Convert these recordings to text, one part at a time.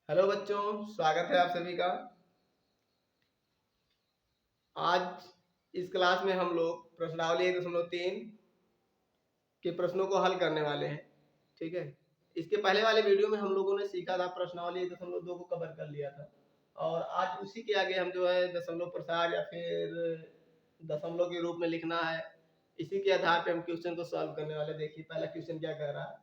Hello बच्चों, स्वागत है आप सभी का। आज इस क्लास में हम लोग प्रश्नावली 1.3 के प्रश्नों को हल करने वाले हैं। ठीक है, इसके पहले वाले वीडियो में हम लोगों ने सीखा था, प्रश्नावली 1.2 को कवर कर लिया था और आज उसी के आगे हम जो है दशमलव प्रसार या फिर दशमलव के रूप में लिखना है। इसी के आधार पे हम क्वेश्चन को सॉल्व करने वाले। देखिए पहला क्वेश्चन क्या कह रहा है।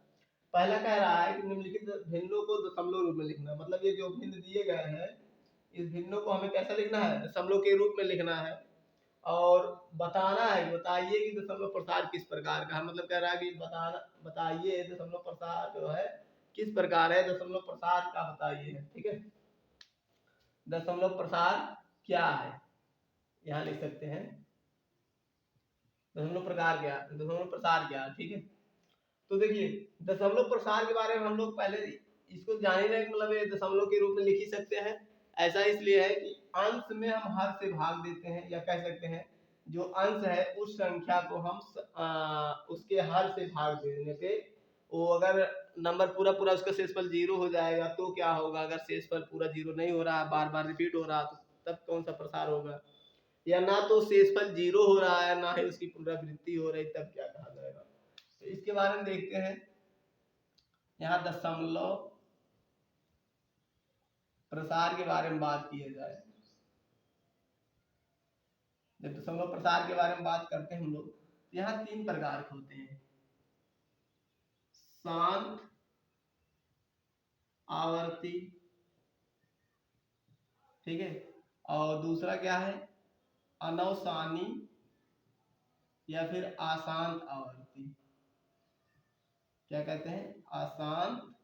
पहला कह रहा है कि निम्नलिखित भिन्नों को दशमलव रूप में लिखना। मतलब ये जो भिन्न दिए गए हैं, इस भिन्नों को हमें कैसा लिखना है, दशमलव के रूप में लिखना है और बताना है कि बताइए कि दशमलव प्रसार किस प्रकार का है। मतलब कह रहा है कि बताइए दशमलव प्रसार जो है किस प्रकार है, दशमलव प्रसार का बताइए। ठीक है, दशमलव प्रसार क्या है, यहाँ लिख सकते हैं दशमलव प्रसार क्या है। ठीक है, तो देखिए दशमलव प्रसार के बारे में हम लोग पहले इसको जान ही रहे, मतलब ये दशमलव के रूप में लिख ही सकते हैं। ऐसा इसलिए है कि अंश में हम हर से भाग देते हैं, या कह सकते हैं जो अंश है उस संख्या को हम उसके हर से भाग देने पे वो अगर नंबर पूरा पूरा उसका शेषफल 0 हो जाएगा तो क्या होगा। अगर शेषफल पूरा 0 नहीं हो रहा, बार बार रिपीट हो रहा, तो तब कौन सा प्रसार होगा। या ना तो शेषफल 0 हो रहा है, ना ही उसकी पुनरावृत्ति हो रही, तब क्या कहा जाएगा। तो इसके बारे में देखते हैं। यहाँ दशमलव प्रसार के बारे में बात किया जाए। जब दशमलव प्रसार के बारे में बात करते हैं हम लोग, यहाँ 3 प्रकार के होते हैं। शांत आवर्ती, ठीक है, और दूसरा क्या है, अनवसानी या फिर अशांत आवर्ती। क्या कहते हैं, अशांत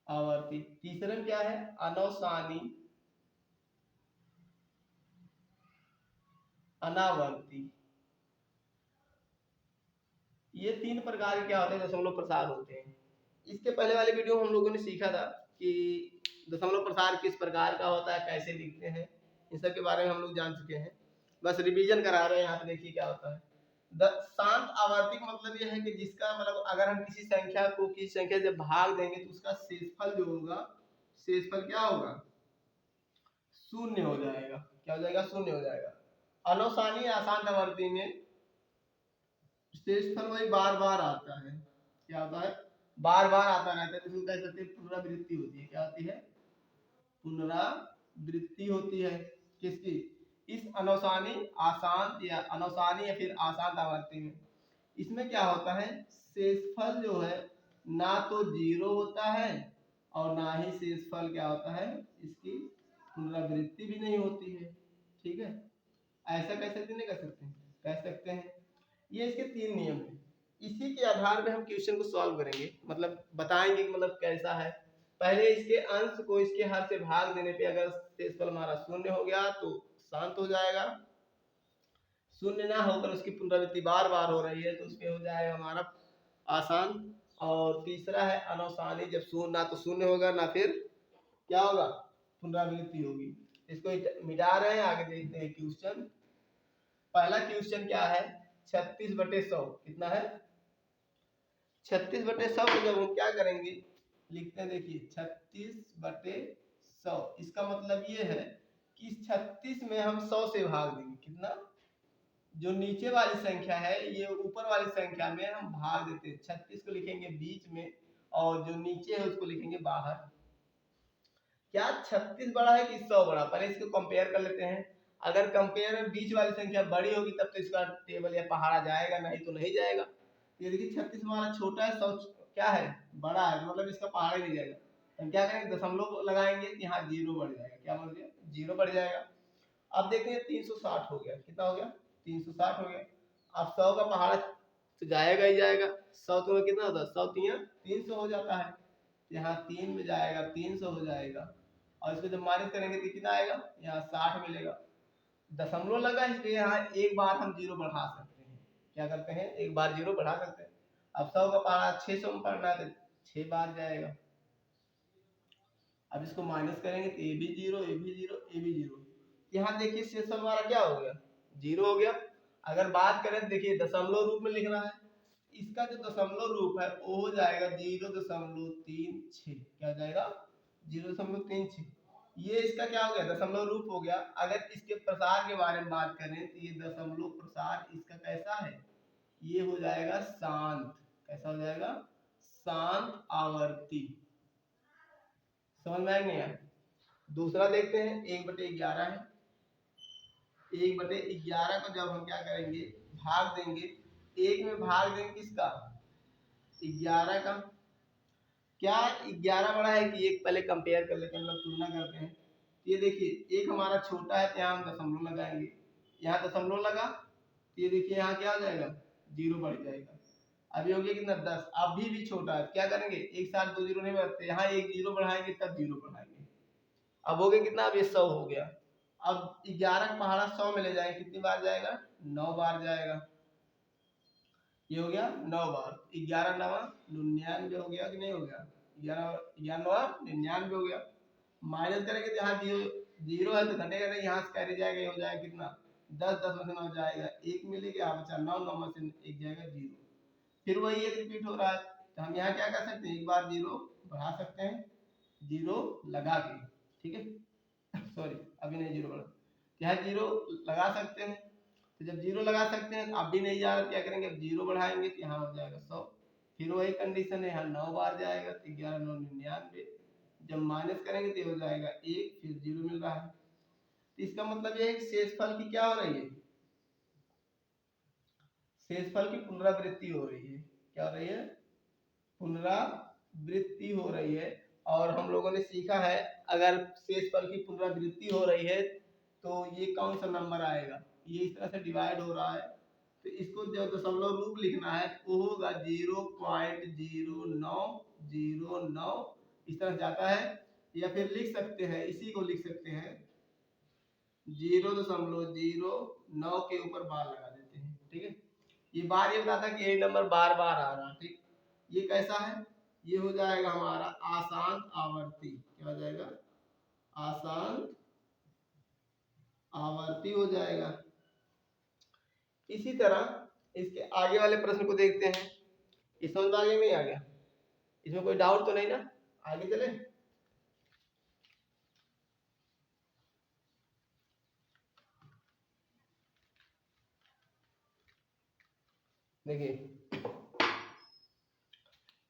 आवर्ती। तीसरा क्या है, अनवसानी अनावर्ती। ये 3 प्रकार के क्या होते हैं, दशमलव प्रसार होते हैं। इसके पहले वाले वीडियो में हम लोगों ने सीखा था कि दशमलव प्रसार किस प्रकार का होता है, कैसे लिखते हैं, इन सब के बारे में हम लोग जान चुके हैं। बस रिवीजन करा रहे हैं। यहाँ पे देखिए क्या होता है। शांत आवर्ती का मतलब यह है कि जिसका मतलब अगर हम किसी संख्या को किसी संख्या से भाग देंगे तो उसका शेषफल जो होगा, शेषफल क्या होगा, शून्य हो जाएगा। क्या हो जाएगा, शून्य हो जाएगा। अनवसानी अशांत आवर्ती में शेषफल वही बार बार आता है। क्या होता है, बार बार आता रहता है, तो इसको कह सकते हैं पुनरावृत्ति होती है। क्या होती है, पुनरावृत्ति होती है। किसकी, इस अनवसानी आशांत या अनवसानी या फिर आशांत आवर्ती में। इसमें क्या होता है, शेषफल जो है ना तो 0 होता है और ना ही शेषफल क्या होता है, इसकी पुनरावृत्ति भी नहीं होती है। ठीक है, ऐसा कह सकते नहीं, कह सकते हैं, कह सकते हैं। ये इसके 3 नियम हैं। इसी के आधार पे हम क्वेश्चन को सॉल्व करेंगे, मतलब बताएंगे कि मतलब कैसा है। पहले इसके अंश को इसके हर से भाग देने पे अगर शेषफल हमारा शून्य हो गया तो शांत हो जाएगा। शून्य ना होकर उसकी पुनरावृत्ति बार बार हो रही है तो उसमें हो जाएगा हमारा आसान। और तीसरा है अनवसानी, जब शून्य ना तो शून्य होगा ना फिर क्या होगा, पुनरावृत्ति होगी। इसको मिटा रहे हैं, आगे देखते हैं क्वेश्चन। पहला क्वेश्चन क्या है, 36/100 कितना है, 36/100 को जब हम क्या करेंगे, लिखते हैं। देखिए 36/100, इसका मतलब ये है कि इस 36 में हम 100 से भाग देंगे। कितना, जो नीचे वाली संख्या है ये ऊपर वाली संख्या में हम भाग देते हैं। 36 को लिखेंगे बीच में और जो नीचे है उसको लिखेंगे बाहर। क्या 36 बड़ा है कि 100 बड़ा, पहले इसको कंपेयर कर लेते हैं। अगर कंपेयर में बीच वाली संख्या बड़ी होगी तब तो इसका टेबल या पहाड़ा जाएगा, नहीं तो नहीं जाएगा। ये देखिए 36 हमारा छोटा है, 100 क्या है, बड़ा है, मतलब इसका पहाड़ा ही नहीं जाएगा। हम क्या करेंगे, दशमलव लगाएंगे कि यहाँ 0 बढ़ जाएगा। क्या बढ़ गया, 0 बढ़ जाएगा। अब देखते हैं 360 हो गया, कितना हो गया, 360 हो गया। अब 100 का पहाड़ा तो जाएगा ही जाएगा। 100 तो कितना होता है, 100 300 हो जाता है। यहाँ 3 में जाएगा, 300 हो जाएगा। और इसको जब माइनस करेंगे तो कितना आएगा, यहाँ 60 मिलेगा। दशमलव लगा इसलिए यहाँ एक बार हम 0 बढ़ा सकते हैं। क्या करते हैं, एक बार 0 बढ़ा सकते हैं। अब 100 का पहाड़ा 600 में पढ़ना है तो 6 बार जाएगा। अब इसको माइनस करेंगे तो ये भी 0, ये भी 0, ये भी 0। यहाँ देखिए शेषफल हमारा क्या हो गया, 0 हो गया। अगर बात करें तो देखिए दशमलव रूप में लिखना है, इसका जो दशमलव रूप है वो हो जाएगा 0.36। क्या हो जाएगा? 0.36। ये इसका क्या हो गया? दशमलव रूप हो गया। अगर इसके प्रसार के बारे में बात करें तो ये दशमलव प्रसार इसका कैसा है? ये हो जाएगा शांत। कैसा हो जाएगा? शांत आवर्ती। समझ में आएंगे यार? दूसरा देखते हैं, 1/11 है। 1/11 को जब हम क्या करेंगे, भाग देंगे, एक में भाग देंगे किसका? 11 का। क्या 11 बड़ा है कि एक? पहले कंपेयर कर लेते हैं, मतलब तुलना करते हैं। ये देखिए एक हमारा छोटा है तो यहाँ हम दशमलव लगाएंगे, यहाँ दशमलव लगा तो ये देखिए यहाँ क्या हो जाएगा? 0 बढ़ जाएगा। अभी हो गया कितना? 10। अभी भी छोटा है, क्या करेंगे? एक साथ 2 0 नहीं बढ़ते, यहाँ एक 0 बढ़ाएंगे तब 0 बढ़ाएंगे। अब हो गया कितना? अब ये 100 हो गया। अब 11 का पहाड़ा 100 में ले जाएंगे, कितनी बार जाएगा? 9 बार जाएगा। ये हो गया 9 बार। 11 9 99 हो गया कि नहीं हो गया? 11 9 99 हो गया। माइनस करेंगे तो यहाँ 0 है तो घटेगा नहीं, यहाँ से कैरी जाएगा, ये हो जाएगा कितना? 10 10 में से 9 जाएगा, 1 मिलेगा, यहाँ बचा 9 9 में से 1 जाएगा 0। फिर वही एक रिपीट हो रहा है, तो हम यहाँ क्या कर सकते हैं? एक बार 0 बढ़ा सकते हैं, 0 लगा के, ठीक है। सॉरी अभी नहीं 0 बढ़ा, यहाँ 0 लगा सकते हैं। तो जब 0 लगा सकते हैं, अब भी नहीं जा रहा, क्या करेंगे? अब 0 बढ़ाएंगे तो यहाँ हो जाएगा 100। फिर वही कंडीशन है, यहाँ 9 बार जाएगा तो 11 9 99। जब माइनस करेंगे तो हो जाएगा 1, फिर 0 मिल रहा है। तो इसका मतलब ये है कि शेषफल की क्या हो रही है? शेषफल की पुनरावृत्ति हो रही है। क्या हो रही है? पुनरावृत्ति हो रही है। और हम लोगों ने सीखा है, अगर शेषफल की पुनरावृत्ति हो रही है तो ये कौन सा नंबर आएगा? ये इस तरह से डिवाइड हो रहा है, तो इसको जो दशमलव रूप लिखना है वो होगा 0.0909, इस तरह जाता है। या फिर लिख सकते हैं, इसी को लिख सकते हैं 0.09 के ऊपर बार लगा देते हैं, ठीक है। ये बार ये बताता है कि यही नंबर बार बार आ रहा है, ठीक। ये कैसा है? ये हो जाएगा हमारा आसान आवर्ती। क्या हो जाएगा? आसान आवर्ती हो जाएगा। इसी तरह इसके आगे वाले प्रश्न को देखते हैं। इस समझ आगे नहीं आ गया? इसमें कोई डाउट तो नहीं ना? आगे चले। देखिए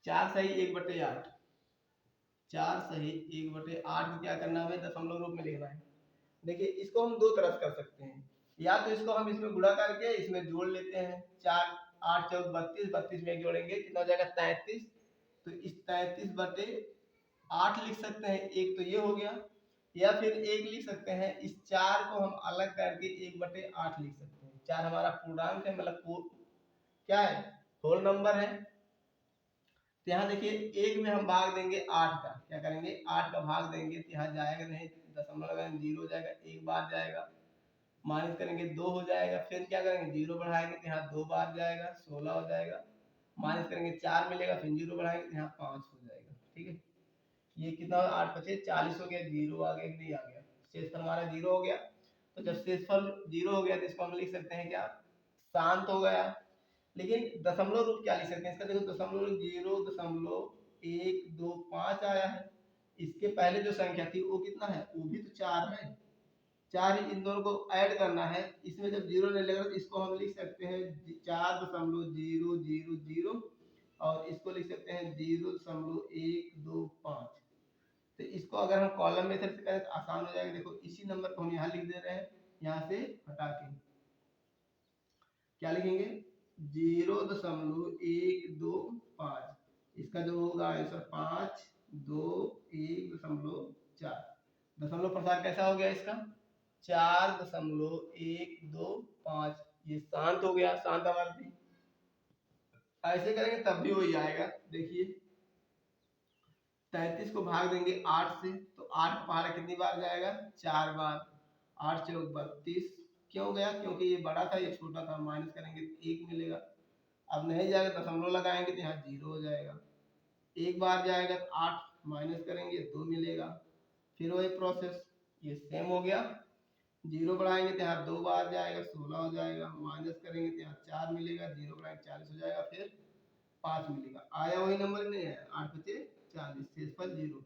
4 सही 1/8, 4 सही 1/8 को क्या करना है? दशमलव रूप में लिखना है। देखिए इसको हम दो तरह से कर सकते हैं, या तो इसको हम इसमें गुणा करके इसमें जोड़ लेते हैं। 4 8 चौक 32, 32 में एक जोड़ेंगे कितना हो जाएगा? 33। तो इस 33/8 लिख सकते हैं, एक तो ये हो गया। या फिर एक लिख सकते हैं, इस 4 को हम अलग करके 1/8 लिख सकते हैं। 4 हमारा पूर्णांक है, मतलब क्या है? होल नंबर है। तो यहाँ देखिए एक में हम भाग देंगे 8 का, क्या करेंगे? 8 का भाग देंगे तो यहाँ जाएगा नहीं, दशमलव लगाएंगे 0 हो जाएगा, एक बार जाएगा। माइनस करेंगे 2 हो जाएगा, फिर क्या करेंगे? 0 बढ़ाएंगे तो यहाँ 2 बार जाएगा, 16 हो जाएगा। माइनस करेंगे 4 मिलेगा, फिर 0 बढ़ाएंगे तो यहाँ 5 हो जाएगा, ठीक है। ये कितना? 8 25 40 हो गया, 0 आ गया, नहीं आ गया, शेषफल हमारा 0 हो गया। तो जब शेषफल 0 हो गया तो इसको हम लिख सकते हैं क्या? शांत हो गया। लेकिन दशमलव रूप क्या लिख सकते हैं इसका? देखो दशमलव रूप 0.125 आया है। इसके पहले जो संख्या थी वो कितना है? वो भी तो 4 है। 4 ही, इन दोनों को ऐड करना है। इसमें जब 0 नहीं लगेगा तो इसको हम लिख सकते हैं 4.000, और इसको लिख सकते हैं 0.125। तो इसको अगर हम कॉलम मेथड से करें तो आसान हो जाएगा। देखो इसी नंबर को हम यहाँ लिख दे रहे हैं, यहाँ से हटा के क्या लिखेंगे? 0.125। इसका जो होगा आंसर 5 2 1.4। दशमलव प्रसार कैसा हो गया इसका? 4.125। ये शांत हो गया, शांत आवर्ती। ऐसे करेंगे तब भी वही आएगा। देखिए 33 को भाग देंगे 8 से, तो 8 पहाड़ा कितनी बार जाएगा? 4 बार। 8 चौक 32। क्यों गया? क्योंकि ये बड़ा था, ये छोटा था। माइनस करेंगे तो 1 मिलेगा। अब नहीं जाएगा, दशमलव लगाएंगे तो यहाँ 0 हो जाएगा। एक बार जाएगा तो 8 माइनस करेंगे 2 मिलेगा। फिर वही प्रोसेस, ये सेम हो गया। 0 बढ़ाएंगे तो यहाँ 2 बार जाएगा, 16 हो जाएगा। माइनस करेंगे तो यहाँ 4 मिलेगा, 0 बढ़ाएंगे 40 हो जाएगा। फिर 5 मिलेगा। आया वही नंबर नहीं है, 8 बचे 40, शेषफल 0।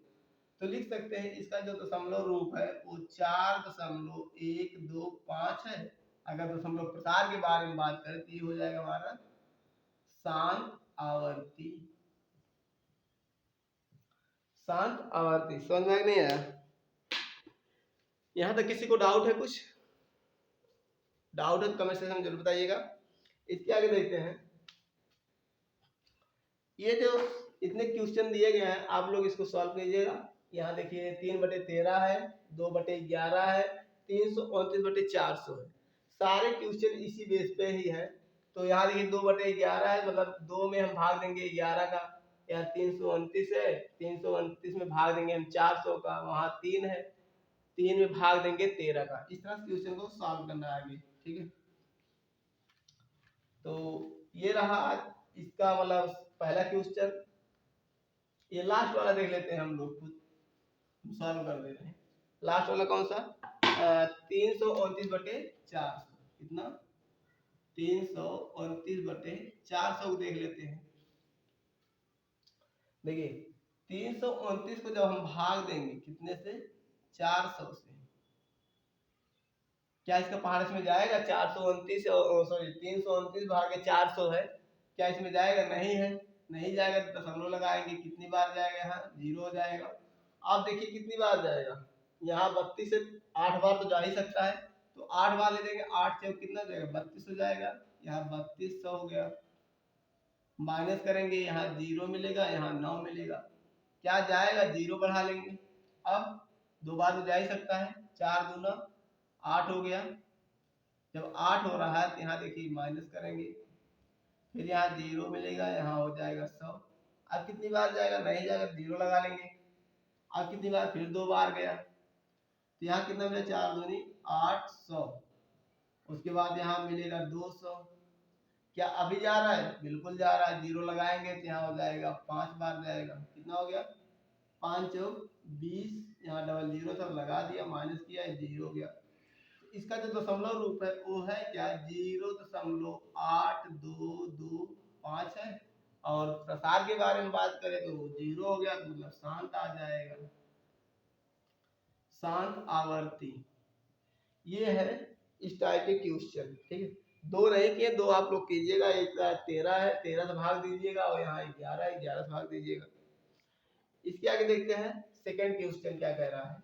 तो लिख सकते हैं इसका जो दशमलव रूप है वो 4.125 है। अगर दशमलव प्रसार के बारे में बात करें तो ये हो जाएगा हमारा शांत आवर्ती। शांत आवर्ती समझ में नहीं आया? यहाँ तक किसी को डाउट है? कुछ डाउट है तो कमेंट सेक्शन में जरूर बताइएगा। इसके आगे देखते हैं, ये जो इतने क्वेश्चन दिए गए हैं आप लोग इसको सॉल्व कीजिएगा। यहाँ देखिए 3/13 है, 2/11 है, 329/400 है। सारे क्वेश्चन इसी बेस पे ही है। तो यहाँ देखिए 2/11 है, मतलब 2 में हम भाग देंगे 11 का। यहाँ 329 है, 329 में भाग देंगे हम 400 का। वहाँ 3 है, 3 में भाग देंगे 13 का। इस तरह क्वेश्चन को सॉल्व करना है आगे, ठीक है। तो ये रहा इसका मतलब पहला क्वेश्चन। ये लास्ट वाला देख लेते हैं हम लोग, खुद सॉल्व कर देते हैं। लास्ट वाला कौन सा? 329/400। कितना? 329/400 को देख लेते हैं। देखिए 329 को जब हम भाग देंगे कितने से? 400 से। क्या इसका पहाड़ इसमें जाएगा? 429 सॉरी 329 भागे 400 है, क्या इसमें जाएगा? नहीं है, नहीं जाएगा तो दशमलव लगाएंगे। कितनी बार जाएगा? यहाँ 0 हो जाएगा। आप देखिए कितनी बार जाएगा, यहाँ 32 से 8 बार तो जा ही सकता है, तो 8 बार ले लेंगे। 8 से कितना जाएगा? 32 हो जाएगा। यहाँ 3200 हो गया। माइनस करेंगे, यहाँ 0 मिलेगा, यहाँ 9 मिलेगा। क्या जाएगा? 0 बढ़ा लेंगे। अब 2 बार तो जा ही सकता है, 4 दूना 8 हो गया। जब 8 हो रहा है तो यहाँ देखिए माइनस करेंगे, फिर यहाँ 0 मिलेगा, यहाँ हो जाएगा 100। अब कितनी बार जाएगा? नहीं जाएगा, 0 लगा लेंगे। अब कितनी बार? फिर 2 बार गया, तो यहाँ कितना मिला? 4 दूनी 800। उसके बाद यहाँ मिलेगा 200। क्या अभी जा रहा है? बिल्कुल जा रहा है। 0 लगाएंगे तो यहाँ हो जाएगा 5 बार जाएगा। कितना हो गया? 5 चौक 20, यहाँ डबल 0 सब लगा दिया, माइनस किया, 0 हो गया। इसका जो दशमलव रूप है वो है क्या? 0.8225 है। और प्रसार के बारे में बात करें तो 0 हो गया, तो मतलब शांत आ जाएगा, शांत आवर्ती। ये है इस टाइप के क्वेश्चन, ठीक है। 2 नहीं किए, 2 आप लोग कीजिएगा। एक 13 है, 13 से भाग दीजिएगा, और यहाँ 11 है, 11 से भाग दीजिएगा। इसके आगे देखते हैं सेकंड क्वेश्चन क्या कह रहा है।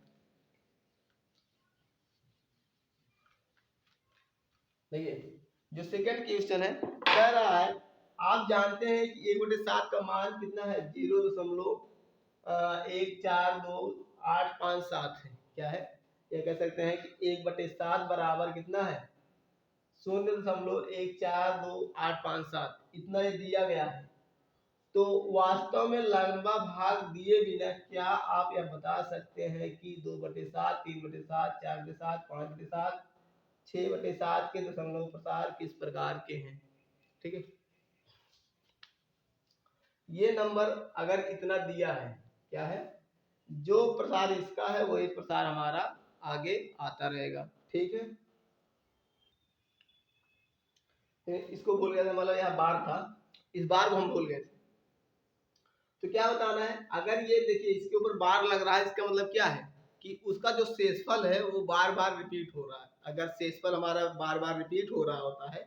देखिए जो सेकंड क्वेश्चन है कह रहा है, आप जानते हैं कि 1/7 का मान कितना है? 0.142857 है। क्या है? ये कह सकते हैं कि 1/7 बराबर कितना है? 0.142857 इतना ये दिया गया है। तो वास्तव में लंबा भाग दिए बिना क्या आप यह बता सकते हैं कि 2/7, 3/7, 4/7, 5/7, 6/7 के दशमलव प्रसार किस प्रकार के हैं? ठीक है, ये नंबर अगर इतना दिया है, क्या है? जो प्रसार इसका है वही प्रसार हमारा आगे आता रहेगा, ठीक है। इसको भूल गए थे, मतलब यहाँ बार था, इस बार को हम भूल गए थे। तो क्या बताना है? अगर ये देखिए इसके ऊपर बार लग रहा है, इसका मतलब क्या है कि उसका जो शेषफल है वो बार बार रिपीट हो रहा है। अगर शेषफल हमारा बार बार रिपीट हो रहा होता है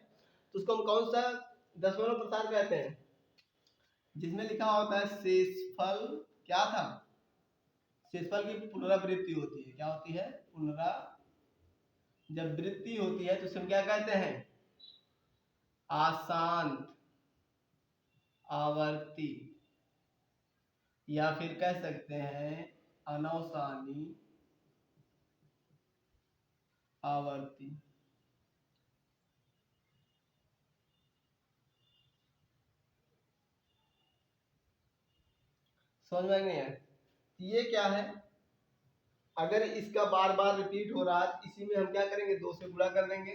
तो उसको हम कौन सा दशमलव प्रसार कहते हैं? जिसमें लिखा होता है शेषफल, क्या था? शेषफल की पुनरावृत्ति होती है। क्या होती है? जब वृत्ति होती है तो उसे हम क्या कहते हैं? अशांत आवर्ती, या फिर कह सकते हैं अनवसानी आवर्ती। समझ में नहीं है? ये क्या है? अगर इसका बार बार रिपीट हो रहा है, इसी में हम क्या करेंगे? 2 से गुणा कर देंगे।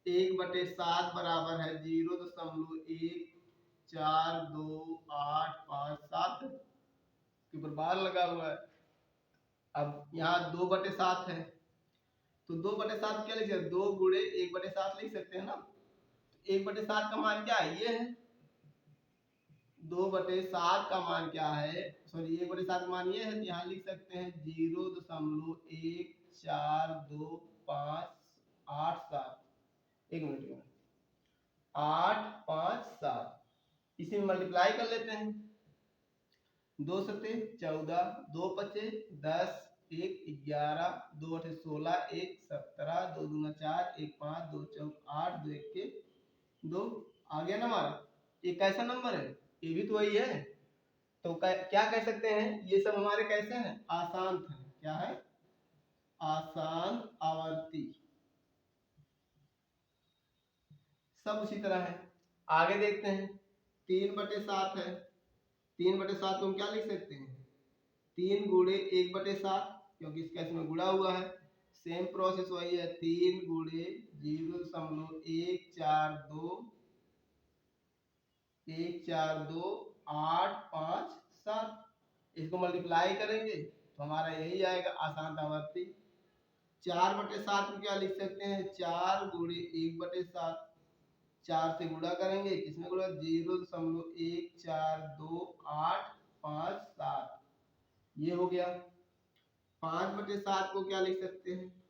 1/7 बराबर है 0.142857 के ऊपर बार लगा हुआ है। अब यहाँ 2/7 है, तो 2/7 क्या लिख सकते? 2 गुणे 1/7 लिख सकते हैं ना। 1/7 का मान क्या है? ये है। 2/7 का मान क्या है, सॉरी 1/7 का मान ये है, तो यहाँ लिख सकते हैं 0.1425887। एक मिनट, 857, इसी में मल्टीप्लाई कर लेते हैं। 2 सते 14, 2 पचे 10, 1 11, 2 अठे 16, 1 17, 2 दूना 4, 1 5, 2 चौक 8, 2 1 के 2। आ गया ना हमारा। ये कैसा नंबर है, ये भी तो वही है। तो क्या कह सकते हैं, ये सब हमारे कैसे हैं, आसान हैं। क्या है, आसान आवर्ती, सब उसी तरह है। आगे देखते हैं, 3/7 है। 3/7 को हम क्या लिख सकते हैं, 3 गुणे 1/7, क्योंकि इस केस में गुणा हुआ है। सेम प्रोसेस वही है, 3 गुणे 0.142 इसको मल्टीप्लाई करेंगे तो हमारा यही आएगा, आसान आवर्ती। 4/7 को क्या लिख सकते हैं, 4 गुणे 1/7, 4 से गुणा करेंगे, किसमें गुणा, 0.1428557, ये हो गया। 5/7 को क्या लिख सकते हैं,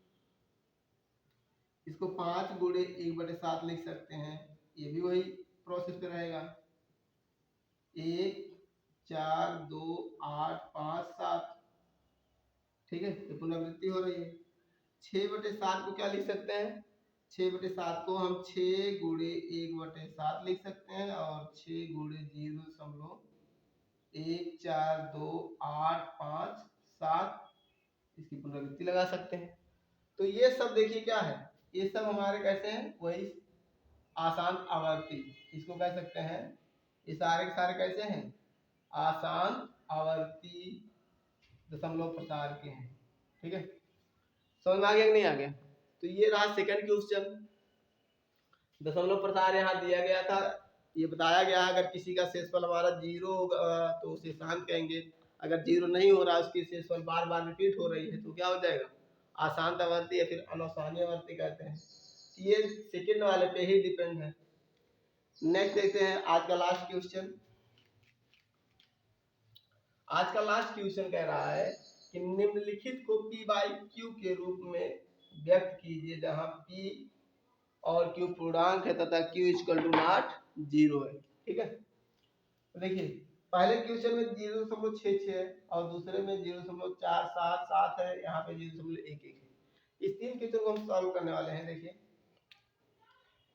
इसको 5 गुणे 1/7 लिख सकते हैं, ये भी वही प्रोसेस पे रहेगा। 1 4 2 8 5 7, ठीक है, ये पुनरावृत्ति हो रही है। 6/7 को क्या लिख सकते हैं, 6/7 को हम 6 गुणे 1/7 लिख सकते हैं, और 6 गुणे 0.1428557, इसकी पुनरावृत्ति लगा सकते हैं। तो ये सब देखिए क्या है, ये सब हमारे कैसे हैं, वही आसान आवर्ती, इसको कह सकते हैं। ये सारे के सारे कैसे हैं, आसान आवर्ती दशमलव प्रसार के हैं। ठीक है, समझ में आ गया कि नहीं आ गया। तो ये रहा सेकंड क्वेश्चन। दशमलव प्रसार यहाँ दिया गया था, ये बताया गया है अगर किसी का शेषफल हमारा 0 होगा तो उसे शांत कहेंगे, अगर 0 नहीं हो रहा, उसकी शेषफल बार बार रिपीट हो रही है तो क्या हो जाएगा, आशांत आवर्ती या फिर अनाशानी आवर्ती कहते हैं। ये सेकंड वाले पे ही डिपेंड है। नेक्स्ट देखते हैं आज का लास्ट क्वेश्चन। आज का लास्ट क्वेश्चन कह रहा है कि निम्नलिखित को p/q के रूप में व्यक्त कीजिए, जहां p और q पूर्णांक है तथा q = 0 है। ठीक है, तो देखिए पहले क्वेश्चन में 0.66 है और दूसरे में 0.477 है, यहाँ पे 0.11 है। इस तीन क्वेश्चन को हम सॉल्व करने वाले हैं। देखिए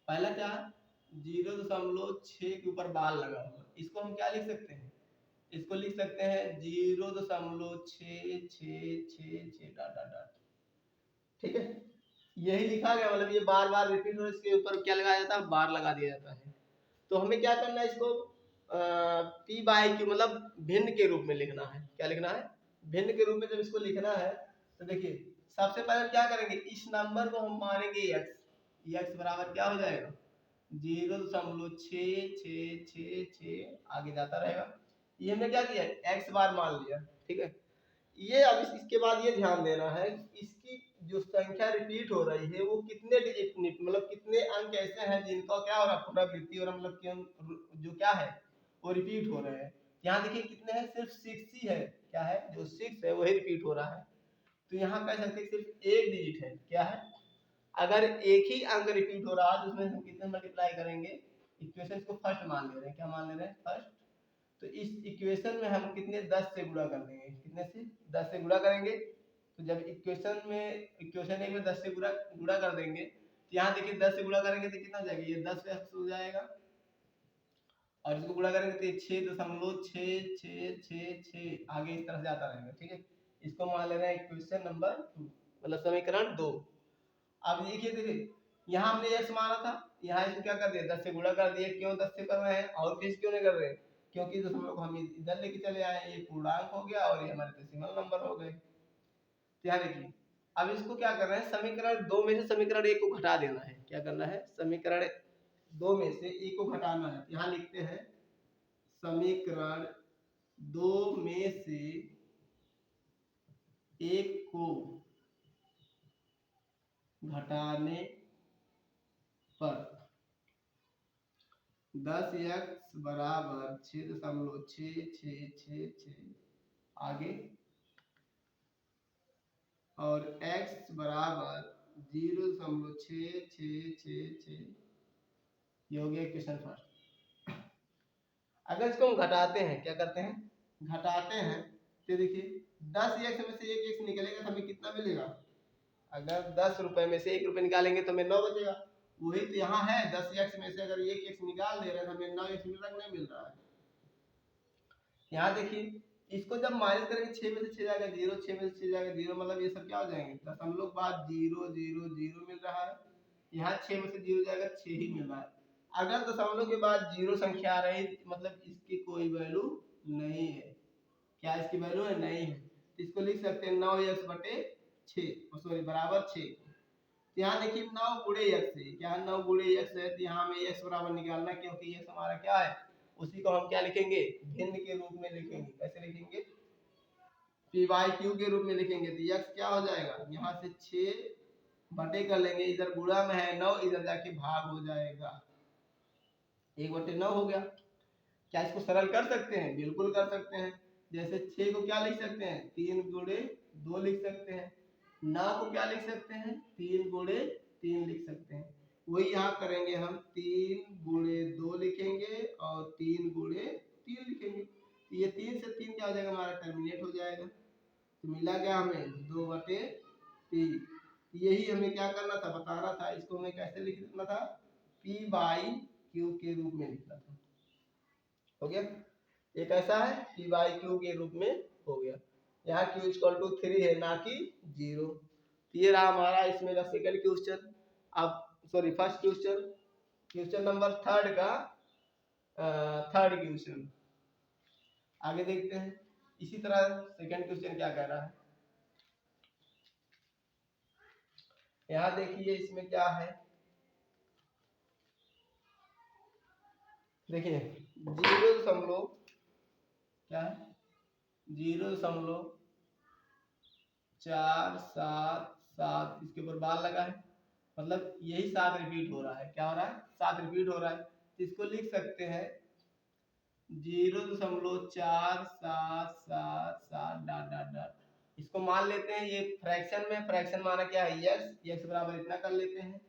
पहला क्या, 0.6 के ऊपर बाल लगा हुआ, इसको हम क्या लिख सकते हैं, इसको लिख सकते हैं 0.6666 डॉट डॉट डॉट। ठीक है, यही लिखा गया, मतलब ये बार बार रिपीट हो, इसके ऊपर क्या लगाया जाता है, बार लगा दिया जाता है। तो हमें क्या करना है, इसको p/q मतलब भिन्न के रूप में लिखना है। क्या लिखना है, भिन्न के रूप में। जब इसको लिखना है तो देखिए सबसे पहले क्या करेंगे, इस नंबर को हम मानेंगे x बराबर क्या हो जाएगा, 0.6666 आगे जाता रहेगा। ये हमने क्या किया, x बार मान लिया। ठीक है, ये अब इसके बाद ये ध्यान देना है, इसकी जो संख्या रिपीट हो रही है वो कितने डिजिट, मतलब कितने अंक ऐसे हैं जिनका क्या हो रहा है, पुनरावृत्ति हो रहा, मतलब कि जो क्या है वो रिपीट हो रहे हैं। यहाँ देखिए कितने हैं, सिर्फ 6 ही है। क्या है, जो 6 है वही रिपीट हो रहा है। तो यहाँ कह सकते हैं सिर्फ एक डिजिट है। क्या है, अगर एक ही अंक रिपीट हो रहा है तो उसमें हम कितने मल्टीप्लाई करेंगे, इक्वेशन को फर्स्ट मान ले रहे हैं। क्या मान ले रहे हैं, फर्स्ट। तो इस इक्वेशन में हम कितने, 10 से गुणा कर देंगे। कितने से, 10 से गुणा करेंगे। तो जब इक्वेशन एक में 10 से गुणा कर देंगे तो यहाँ देखिए 10 से गुणा करेंगे तो कितना हो जाएगा, ये 10 से हो जाएगा, और इसको गुणा करेंगे तो 6.66666 आगे इस तरह से आता रहेगा। ठीक है, इसको मान ले रहे हैं इक्वेशन नंबर 2, मतलब समीकरण 2। अब देखिए यहाँ हमने x माना था, यहाँ इसको क्या कर दिया, 10 से गुणा कर दिया। क्यों 10 से कर रहे हैं और किस क्यों नहीं कर रहे हैं, क्योंकि दशमलव को हम इधर लेके चले आए, ये पूर्णांक हो गया और ये हमारे डेसिमल नंबर हो गए। तो यहाँ देखिए अब इसको क्या कर रहे हैं, समीकरण 2 में से समीकरण 1 को घटा देना है। क्या करना है, समीकरण 2 में से 1 को घटाना है। यहाँ लिखते हैं समीकरण 2 में से 1 को घटाने पर 10x बराबर 6.666 आगे, और x बराबर 0.6666, ये हो गया इक्वेशन फर्स्ट। अगर इसको हम घटाते हैं, क्या करते हैं, घटाते हैं, तो देखिए 10x में से एक x निकलेगा तो हमें कितना मिलेगा, अगर 10 रुपए में से 1 रुपए निकालेंगे तो हमें 9 बचेगा। वही तो यहाँ है, 10x में से अगर 1x निकाल दे रहे हैं तो हमें 9x मिल रहा है, नहीं मिल रहा है। यहाँ देखिए इसको जब माइनस करेंगे 6 में से 6 जाएगा 0, 6 में से 6 जाएगा 0, मतलब ये सब क्या हो जाएंगे, दशमलव के बाद 0 0 0 मिल रहा है। यहाँ 6 में से 0 जाएगा 6 ही मिल रहा है। अगर दशमलव के बाद 0 संख्या आ रही मतलब इसकी कोई वैल्यू नहीं है। क्या इसकी वैल्यू है, नहीं है। तो इसको लिख सकते हैं 9x बटे 6, सॉरी बराबर 6। यहाँ देखिए 9 गुणे x है, क्या 9 गुणे x है, तो यहाँ हमें x बराबर निकालना, क्योंकि x हमारा क्या है, उसी को हम क्या लिखेंगे, भिन्न के रूप में लिखेंगे। कैसे लिखेंगे, पी वाई क्यू के रूप में लिखेंगे। तो x क्या हो जाएगा, यहाँ से 6 बटे कर लेंगे, इधर गुणा में है 9, इधर जाके भाग हो जाएगा, 1/9 हो गया। क्या इसको सरल कर सकते हैं, बिल्कुल कर सकते हैं। जैसे 6 को क्या लिख सकते हैं, 3 गुणे 2 लिख सकते हैं। 9 को क्या लिख सकते हैं, 3 गुणे 3 लिख सकते हैं। वही यहाँ करेंगे हम, 3 गुणे 2 लिखेंगे और 3 गुणे 3 लिखेंगे। तो ये 3 से 3 क्या हो जाएगा, हमारा टर्मिनेट हो जाएगा। तो मिला क्या हमें, 2/3। यही हमें क्या करना था, बताना था। इसको हमें कैसे लिखना था, पी बाई क्यू के रूप में लिखना था। हो गया, एक ऐसा है पी बाई क्यू के रूप में हो गया। यहाँ क्यू इक्वल टू 3 है, ना कि 0। ये रहा हमारा इसमें का सेकंड क्वेश्चन। अब sorry first question, question number third का थर्ड क्वेश्चन आगे देखते हैं। इसी तरह सेकंड क्वेश्चन क्या कह रहा है, यहाँ देखिए इसमें क्या है, देखिए 0. क्या है, 0.477, इसके ऊपर बाल लगा है, मतलब यही 7 रिपीट हो रहा है। क्या हो रहा है, 7 रिपीट हो रहा है। तो इसको लिख सकते हैं 0.4777 डॉट डॉट डॉट। इसको मान लेते हैं ये फ्रैक्शन में, फ्रैक्शन माना क्या है, x बराबर इतना कर लेते हैं,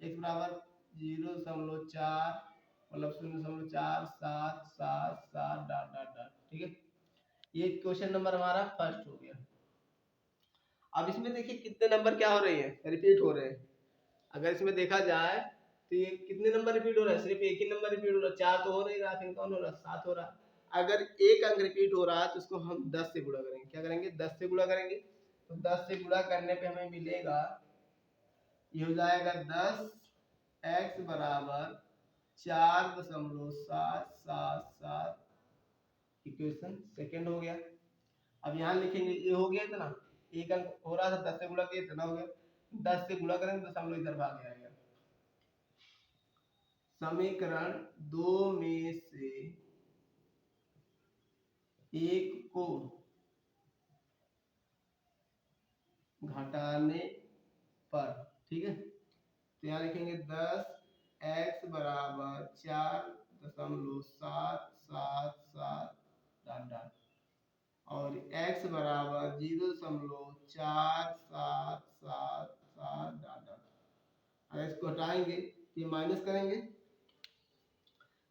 x बराबर 0.4 मतलब 0.4777 डॉट डॉट डॉट। ठीक है, ये क्वेश्चन नंबर हमारा फर्स्ट हो गया। अब इसमें देखिए कितने नंबर क्या हो रही है, रिपीट हो रहे हैं। अगर इसमें देखा जाए तो ये कितने नंबर रिपीट हो रहा है, सिर्फ एक ही नंबर रिपीट हो रहा है, 4 तो हो नहीं रहा, फिर कौन हो रहा है, 7 हो रहा है। अगर एक अंक रिपीट हो रहा है तो उसको हम 10 से गुणा करेंगे। क्या करेंगे, 10 से गुणा करेंगे। तो 10 से गुणा करने पे हमें मिलेगा, ये हो जाएगा 10x बराबर 4.777। इक्वेशन सेकंड हो गया। अब यहाँ लिखेंगे, ये हो गया इतना, एक अंक हो रहा था, 10 से गुणा किया इतना हो गया। 10 से गुणा करेंगे तो दशमलव इधर भाग आएगा। समीकरण 2 में से एक को घटाने पर, ठीक है, तो यहाँ लिखेंगे 10x बराबर 4.777 डॉट डॉट, और x बराबर 0.4777 डॉट डॉट। अगर इसको हटाएंगे तो ये माइनस करेंगे,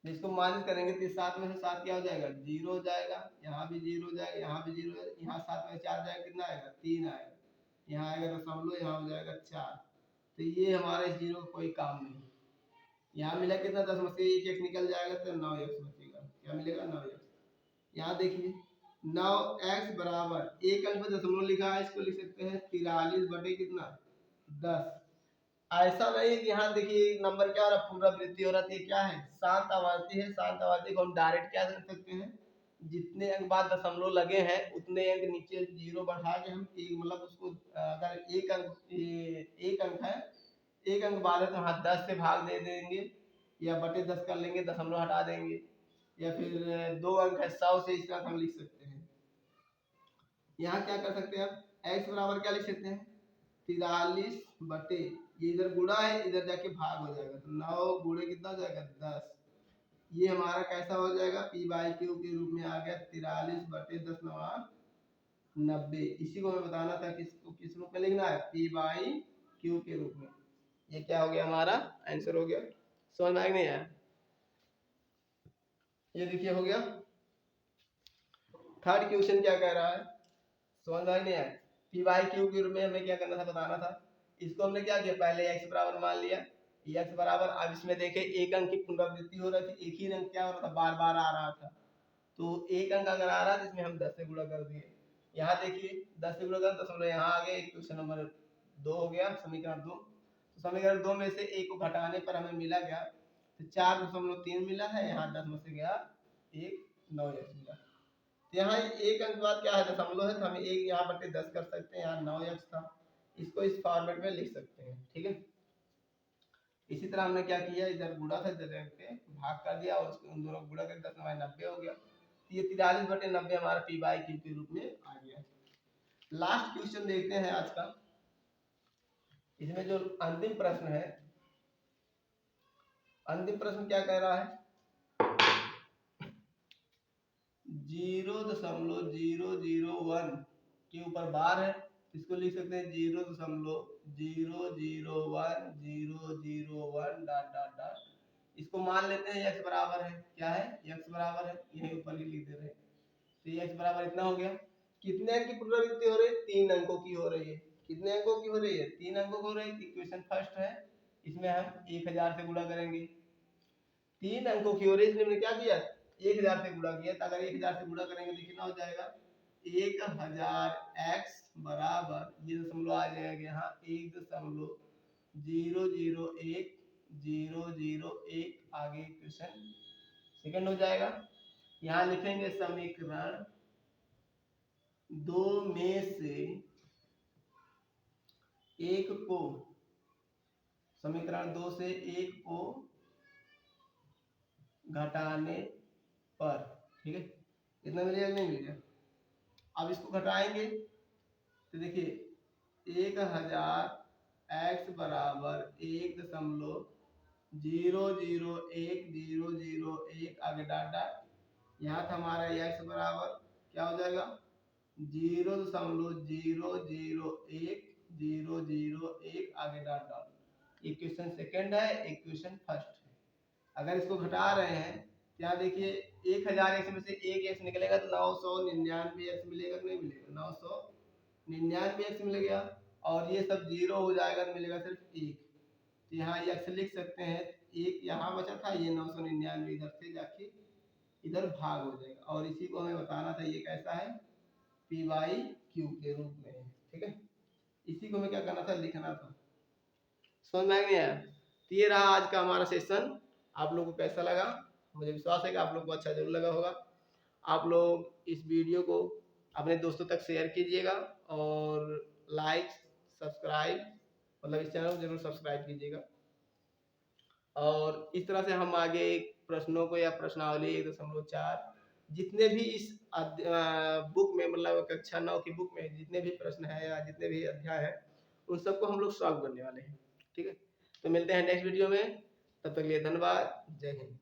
इसको माइनस करेंगे तो 7 में से 7 क्या हो जाएगा, 0 हो जाएगा। यहाँ भी 0 हो जाएगा, यहाँ भी 0 हो जाएगा। यहाँ 7 में 4 जाएगा, कितना आएगा, 3 आएगा। यहाँ आएगा दशमलव, यहाँ हो जाएगा 4। तो ये हमारे इस 0 का कोई काम नहीं। यहाँ मिला कितना, 10 में से 1 x निकल जाएगा तो 9x बचेगा। क्या मिलेगा, 9x। यहाँ देखिए 9x बराबर एक अंक में दशमलव लिखा है, इसको लिख सकते हैं 43 बटे कितना, 10। ऐसा नहीं कि यहाँ देखिए नंबर क्या हो रहा है, पुनरावृत्ति हो रहा है। क्या है, शांत आवर्ती है। शांत आवर्ती को हम डायरेक्ट क्या कर सकते हैं, जितने अंक बाद दशमलव लगे हैं उतने अंक नीचे 0 बढ़ा के हम एक, मतलब उसको अगर एक अंक है, एक अंक बाद है तो हाँ 10 से भाग दे देंगे, या बटे 10 कर लेंगे, दशमलव हटा देंगे। या फिर 2 अंक है, 100 से इसका हम लिख सकते हैं। यहाँ क्या कर सकते हैं, x बराबर क्या लिख सकते हैं, 43 बटे, ये इधर गुणा है, इधर जाके भाग हो जाएगा। तो 9 गुणे कितना हो जाएगा, 10। ये हमारा कैसा हो जाएगा, पी बाई क्यू के रूप में आ गया 43/10⁻90। इसी को हमें बताना था किसको किस रूप में लिखना है, पी बाई क्यू के रूप में। ये क्या हो गया, हमारा आंसर हो गया। समझ में आया नहीं आया? ये देखिए हो गया। थर्ड क्वेश्चन क्या कह रहा है, समझ में नहीं आया? पी बाई क्यू के रूप में हमें क्या करना था, बताना था। इसको हमने क्या किया, पहले x बराबर मान लिया, x बराबर, अब इसमें देखे एक अंक की पुनरावृत्ति हो रही थी, एक ही अंक क्या हो रहा था, बार बार आ रहा था। तो एक अंक अगर आ रहा है तो इसमें हम 10 से गुणा कर दिए। यहाँ देखिए 10 से गुणा कर 10 यहाँ आ गए, क्वेश्चन नंबर 2 हो गया, समीकरण 2। तो समीकरण 2 में से एक को घटाने पर हमें मिला गया तो 4.3 मिला है, यहाँ 10 में से गया 1, 9x मिला। तो यहाँ एक अंक बाद क्या है, दशमलव है, तो हमें एक यहाँ बटे 10 कर सकते हैं, यहाँ 9x था, इसको इस फॉर्मेट में लिख सकते हैं। ठीक है, इसी तरह हमने क्या किया, इधर गुणा था, इधर भाग कर दिया और उसको उन दोनों को गुणा कर 10/90 हो गया। तो ये 43/90 हमारा पी बाई क्यू के रूप में आ गया। लास्ट क्वेश्चन देखते हैं आज का। इसमें जो अंतिम प्रश्न है, अंतिम प्रश्न क्या कह रहा है, 0.001 के ऊपर बार है, इसको लिख सकते हैं 0.001 डॉट डॉट डॉट। इसको मान लेते हैं x बराबर है, क्या है, x बराबर है, यही ऊपर ही लिख दे रहे हैं। तो ये x बराबर इतना हो गया। कितने अंक की पुनरावृत्ति हो रही है, 3 अंकों की हो रही है। कितने अंकों की हो रही है, 3 अंकों की हो रही है। इक्वेशन फर्स्ट है, इसमें हम 1000 से गुणा करेंगे। 3 अंकों की हो रही है, इसलिए हमने क्या किया, 1000 से गुणा किया। तो अगर 1000 से गुणा करेंगे तो कितना हो जाएगा, 1000x बराबर, ये दशमलव आ जाएगा यहाँ 1.001 आगे क्वेश्चन सेकंड हो जाएगा। यहाँ लिखेंगे समीकरण 2 में से एक को, समीकरण 2 से एक को घटाने पर, ठीक है, कितना मिलेगा, नहीं मिलेगा। अब इसको घटाएंगे तो देखिए 1000x बराबर 1.001 आगे डाटा, यहाँ था हमारा x बराबर क्या हो जाएगा, 0.001 आगे डॉट डॉट। एक क्वेश्चन सेकंड है, एक क्वेश्चन फर्स्ट है। अगर इसको घटा रहे हैं, यहाँ देखिए 1000x में से एक x निकलेगा तो 999x मिलेगा कि नहीं मिलेगा, 999x मिल गया। और ये सब जीरो हो जाएगा तो मिलेगा सिर्फ 1। तो यहाँ x लिख सकते हैं, एक यहाँ बचा था, ये 999 इधर से जाके इधर भाग हो जाएगा। और इसी को हमें बताना था, ये कैसा है, पी बाई क्यू के रूप में है। ठीक है, इसी को हमें क्या करना था, लिखना था। समझ में आ गया? तो ये रहा आज का हमारा सेशन। आप लोगों को कैसा लगा, मुझे विश्वास है कि आप लोगों को अच्छा जरूर लगा होगा। आप लोग इस वीडियो को अपने दोस्तों तक शेयर कीजिएगा और लाइक सब्सक्राइब, मतलब इस चैनल को जरूर सब्सक्राइब कीजिएगा। और इस तरह से हम आगे प्रश्नों को या प्रश्नावली 1.4 जितने भी इस बुक में, मतलब कक्षा 9 की बुक में जितने भी प्रश्न है या जितने भी अध्याय है, उन सबको हम लोग सॉल्व करने वाले हैं। ठीक है, तो मिलते हैं नेक्स्ट वीडियो में, तब तक के लिए धन्यवाद, जय हिंद।